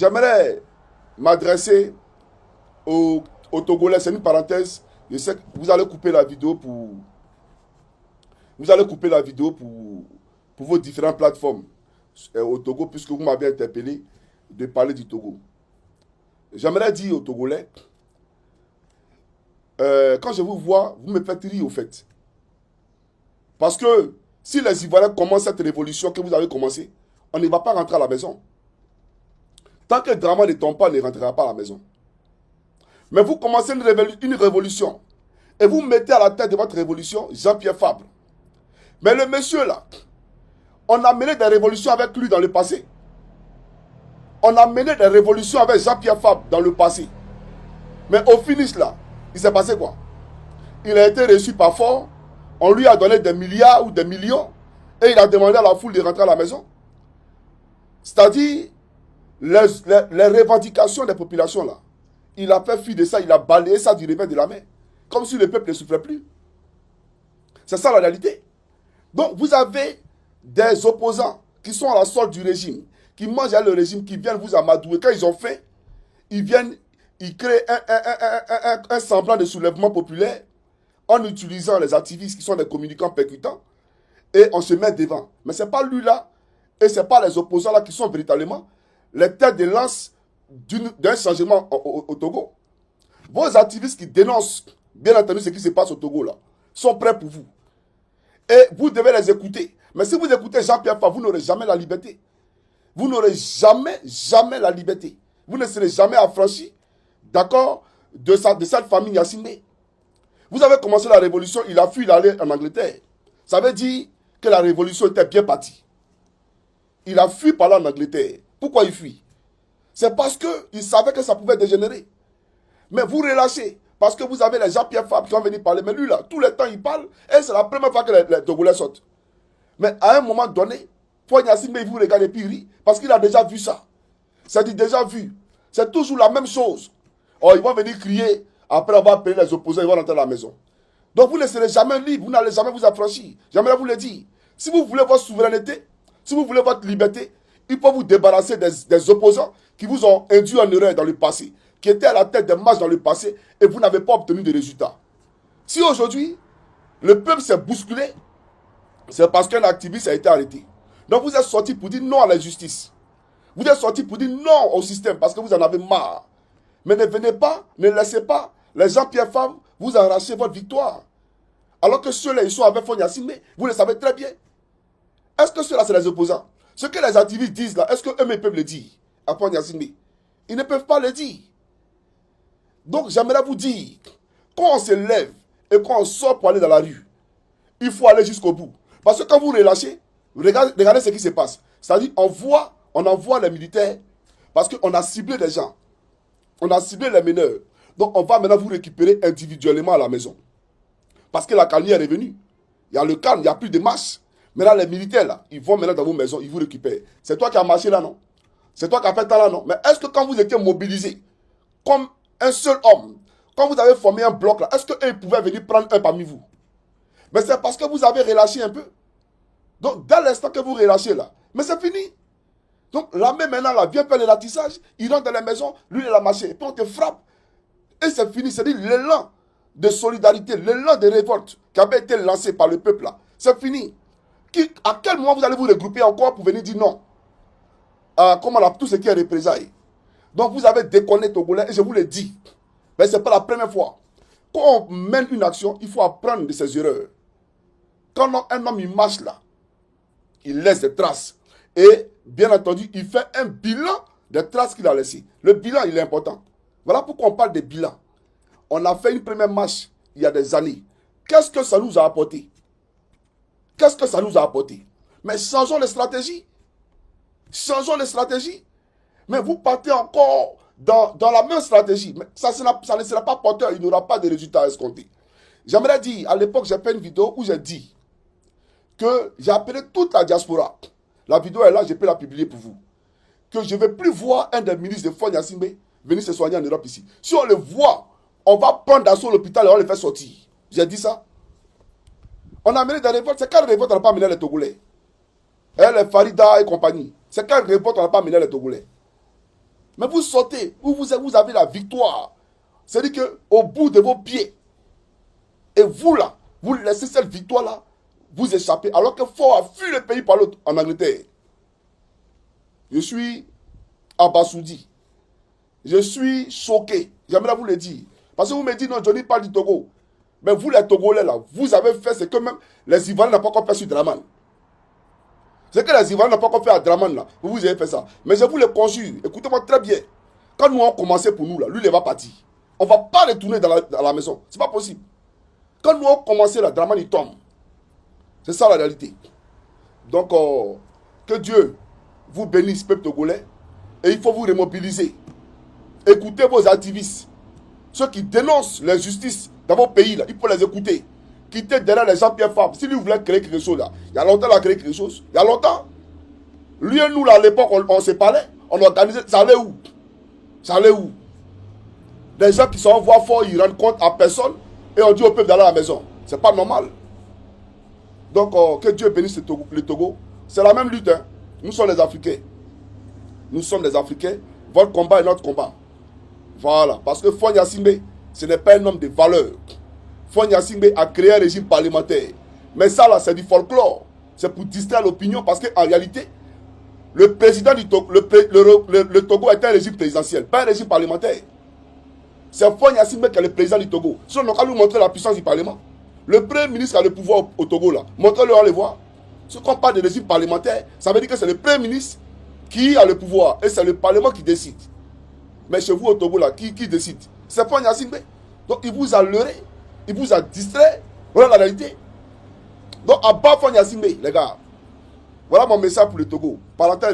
J'aimerais m'adresser aux Togolais. C'est une parenthèse. Je sais que vous allez couper la vidéo pour. Vous allez couper la vidéo pour vos différentes plateformes au Togo, puisque vous m'avez interpellé de parler du Togo. J'aimerais dire aux Togolais, quand je vous vois, vous me faites rire au fait. Parce que si les Ivoiriens commencent cette révolution que vous avez commencée, on ne va pas rentrer à la maison. Tant que le drama ne tombe pas, on ne rentrera pas à la maison. Mais vous commencez une révolution et vous mettez à la tête de votre révolution Jean-Pierre Fabre. Mais le monsieur là, on a mené des révolutions avec lui dans le passé. On a mené des révolutions avec Jean-Pierre Fabre dans le passé. Mais au finish là, il s'est passé quoi? Il a été reçu par fort, on lui a donné des milliards ou des millions et il a demandé à la foule de rentrer à la maison. C'est-à-dire, les revendications des populations là, il a fait fi de ça, il a balayé ça du revers de la main. Comme si le peuple ne souffrait plus. C'est ça la réalité. Donc vous avez des opposants qui sont à la solde du régime, qui mangent à le régime, qui viennent vous amadouer. Quand ils ont faim, ils viennent, ils créent un semblant de soulèvement populaire en utilisant les activistes qui sont des communicants percutants et on se met devant. Mais ce n'est pas lui là et ce n'est pas les opposants là qui sont véritablement les têtes de lance d'un changement au Togo. Vos activistes qui dénoncent, bien entendu, ce qui se passe au Togo là, sont prêts pour vous. Et vous devez les écouter. Mais si vous écoutez Jean-Pierre Fabre, vous n'aurez jamais la liberté. Vous n'aurez jamais la liberté. Vous ne serez jamais affranchi, d'accord, de cette famille Yassimé. Vous avez commencé la révolution, il a fui, il allait en Angleterre. Ça veut dire que la révolution était bien partie. Il a fui par là en Angleterre. Pourquoi il fuit? C'est parce qu'il savait que ça pouvait dégénérer. Mais vous relâchez. Parce que vous avez les Jean-Pierre Fabre qui vont venir parler. Mais lui là, tout le temps il parle. Et c'est la première fois que les Togolais sautent. Mais à un moment donné, Yassine, il vous regarde et puis il rit. Parce qu'il a déjà vu ça. C'est-à-dire déjà vu. C'est toujours la même chose. Oh, ils vont venir crier. Après avoir payé les opposants, ils vont rentrer à la maison. Donc vous ne serez jamais libre. Vous n'allez jamais vous affranchir. J'aimerais vous le dire. Si vous voulez votre souveraineté, si vous voulez votre liberté, il faut vous débarrasser des opposants qui vous ont induit en erreur dans le passé, qui étaient à la tête des marches dans le passé et vous n'avez pas obtenu de résultats. Si aujourd'hui, le peuple s'est bousculé, c'est parce qu'un activiste a été arrêté. Donc vous êtes sorti pour dire non à la justice. Vous êtes sorti pour dire non au système parce que vous en avez marre. Mais ne venez pas, ne laissez pas les Jean-Pierre Fabre vous arracher votre victoire. Alors que ceux-là, ils sont avec Yassine, vous le savez très bien. Est-ce que ceux-là, c'est les opposants? Ce que les activistes disent là, est-ce qu'eux-mêmes peuvent le dire à Yassine? Ils ne peuvent pas le dire. Donc j'aimerais vous dire, quand on se lève et quand on sort pour aller dans la rue, il faut aller jusqu'au bout. Parce que quand vous relâchez, regardez ce qui se passe. C'est-à-dire, on envoie les militaires parce qu'on a ciblé des gens. On a ciblé les meneurs. Donc on va maintenant vous récupérer individuellement à la maison. Parce que la calme est revenue. Il y a le calme, il n'y a plus de marche. Maintenant les militaires là, ils vont maintenant dans vos maisons, ils vous récupèrent. C'est toi qui as marché là, non? C'est toi qui as fait ça là, non? Mais est-ce que quand vous étiez mobilisés, comme un seul homme, quand vous avez formé un bloc là, est-ce qu'eux pouvaient venir prendre un parmi vous? Mais c'est parce que vous avez relâché un peu. Donc, dès l'instant que vous relâchez là, mais c'est fini. Donc, l'armée maintenant là, vient faire le ratissage, il rentre dans les maisons, lui il a marché, et puis on te frappe. Et c'est fini, c'est-à-dire l'élan de solidarité, l'élan de révolte qui avait été lancé par le peuple là, c'est fini. À quel moment vous allez vous regrouper encore pour venir dire non comme on a tout ce qui est représailles? Donc, vous avez déconné Togolais, et je vous le dis, mais ce n'est pas la première fois. Quand on mène une action, il faut apprendre de ses erreurs. Quand un homme il marche là, il laisse des traces. Et bien entendu, il fait un bilan des traces qu'il a laissées. Le bilan, il est important. Voilà pourquoi on parle de bilan. On a fait une première marche il y a des années. Qu'est-ce que ça nous a apporté? Qu'est-ce que ça nous a apporté? Mais changeons les stratégies. Changeons les stratégies. Mais vous partez encore dans la même stratégie. Mais ça ne sera pas porteur. Il n'y aura pas de résultats escomptés. J'aimerais dire, à l'époque, j'ai fait une vidéo où j'ai dit que j'ai appelé toute la diaspora. La vidéo est là, je peux la publier pour vous. Que je ne vais plus voir un des ministres de Yassine venir se soigner en Europe ici. Si on le voit, on va prendre d'assaut l'hôpital et on le fait sortir. J'ai dit ça. On a mené des révoltes. C'est quelle révolte on n'a pas mené les Togolais? Les Farida et compagnie. C'est quelle révolte on n'a pas mené les Togolais? Mais vous sortez, vous avez la victoire. C'est-à-dire qu'au bout de vos pieds, et vous là, vous laissez cette victoire-là vous échapper, alors que Faure a fui le pays par l'autre en Angleterre. Je suis abasourdi. Je suis choqué. J'aimerais vous le dire. Parce que vous me dites, non, Johnny parle du Togo. Mais vous, les Togolais, là, vous avez fait ce que même les Ivoiriens n'ont pas encore fait sur Draman. Ce que les Ivoiriens n'ont pas encore fait à Draman, là, vous avez fait ça. Mais je vous le conjure, écoutez-moi très bien. Quand nous avons commencé pour nous, là, lui, il va partir. On ne va pas retourner dans la maison. Ce n'est pas possible. Quand nous avons commencé, là, Draman, il tombe. C'est ça la réalité. Donc, que Dieu vous bénisse, peuple togolais. Et il faut vous remobiliser. Écoutez vos activistes. Ceux qui dénoncent l'injustice dans vos pays, là, il faut les écouter. Quittez derrière les Jean-Pierre Fabre. Si lui voulait créer quelque chose, là, il y a longtemps, il a créé quelque chose. Il y a longtemps. Lui et nous, là, à l'époque, on se parlait. On organisait. Ça allait où? Ça allait où? Des gens qui sont en voie fort, ils rendent compte à personne. Et on dit au peuple d'aller à la maison. C'est pas normal. Donc, que Dieu bénisse le Togo. C'est la même lutte. Hein. Nous sommes les Africains. Nous sommes les Africains. Votre combat est notre combat. Voilà. Parce que Faure Gnassingbé, ce n'est pas un homme de valeur. Faure Gnassingbé a créé un régime parlementaire. Mais ça, là, c'est du folklore. C'est pour distraire l'opinion. Parce qu'en réalité, le président du Togo, le Togo est un régime présidentiel, pas un régime parlementaire. C'est Faure Gnassingbé qui est le président du Togo. Sinon, on va nous montrer la puissance du Parlement. Le premier ministre a le pouvoir au Togo, là. Montrez-le, on les voit. Ce qu'on parle de régime parlementaire, ça veut dire que c'est le premier ministre qui a le pouvoir. Et c'est le Parlement qui décide. Mais chez vous, au Togo, là, qui décide? C'est Faure Gnassingbé. Donc, il vous a leurré. Il vous a distrait. Voilà la réalité. Donc, à bas Faure Gnassingbé, les gars. Voilà mon message pour le Togo. Parenthèse.